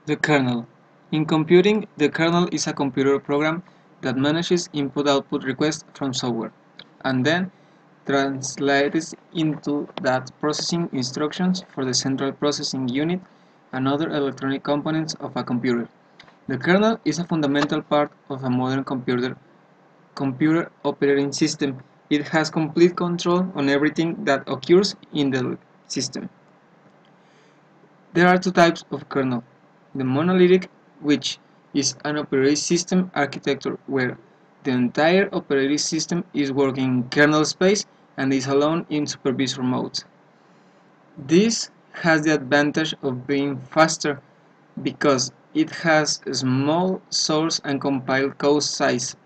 The kernel. In computing, the kernel is a computer program that manages input-output requests from software, and then translates into that processing instructions for the central processing unit and other electronic components of a computer. The kernel is a fundamental part of a modern computer operating system. It has complete control on everything that occurs in the system. There are two types of kernel: the monolithic, which is an operating system architecture where the entire operating system is working in kernel space and is alone in supervisor mode. This has the advantage of being faster because it has a small source and compiled code size,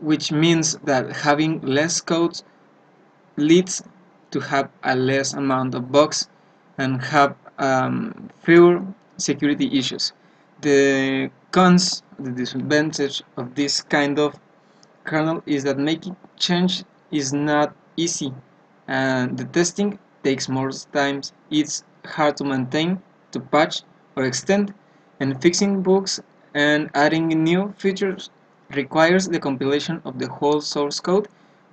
which means that having less code leads to have a less amount of bugs and have fewer security issues. The cons, the disadvantage of this kind of kernel is that making change is not easy and the testing takes more time. It's hard to maintain, to patch or extend, and fixing bugs and adding new features requires the compilation of the whole source code,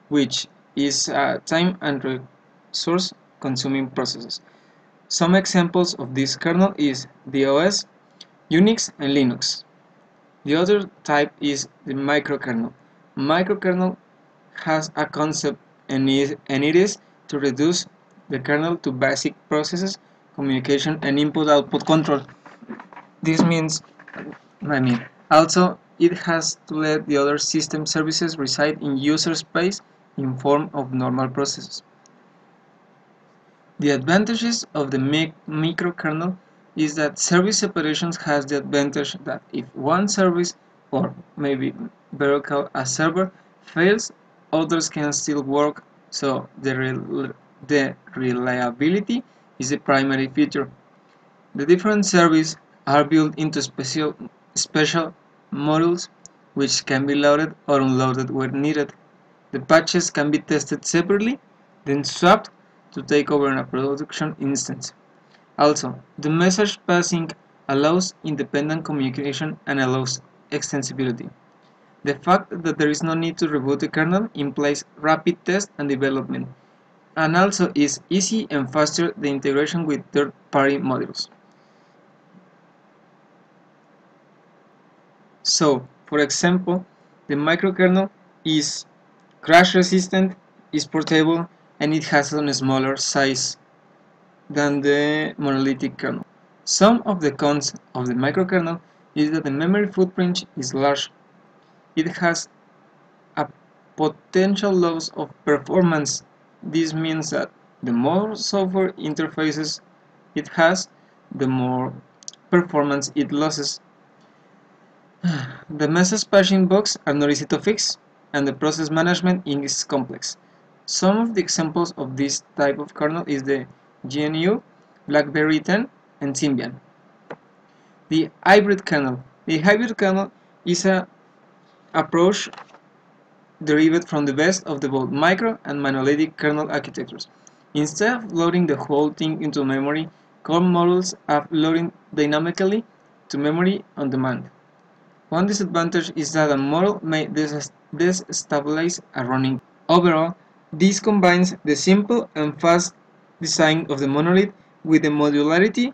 which is a time and resource consuming processes. Some examples of this kernel is the OS, Unix, and Linux. The other type is the microkernel. Microkernel has a concept and it is to reduce the kernel to basic processes, communication, and input-output control. This means, also it has to let the other system services reside in user space in form of normal processes. The advantages of the microkernel is that service separations has the advantage that if one service, or maybe better called a server, fails, others can still work, so the reliability is the primary feature. The different services are built into special modules which can be loaded or unloaded when needed. The patches can be tested separately, then swapped to take over in a production instance. Also, the message passing allows independent communication and allows extensibility. The fact that there is no need to reboot the kernel implies rapid test and development, and also is easy and faster the integration with third-party modules. So, for example, the microkernel is crash resistant, is portable, and it has a smaller size than the monolithic kernel. Some of the cons of the microkernel is that the memory footprint is large. It has a potential loss of performance. This means that the more software interfaces it has, the more performance it loses. The message passing bugs are not easy to fix, and the process management is complex. Some of the examples of this type of kernel is the GNU, BlackBerry 10, and Symbian. The hybrid kernel. The hybrid kernel is an approach derived from the best of the both micro and monolithic kernel architectures. Instead of loading the whole thing into memory, core modules are loading dynamically to memory on demand. One disadvantage is that a model may destabilize a running. Overall, this combines the simple and fast design of the monolith with the modularity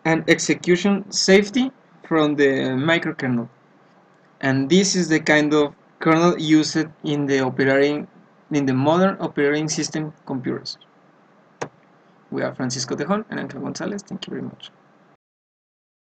and execution safety from the microkernel. And this is the kind of kernel used in the modern operating system computers. We are Francisco Tejon and Gonzalez. Thank you very much.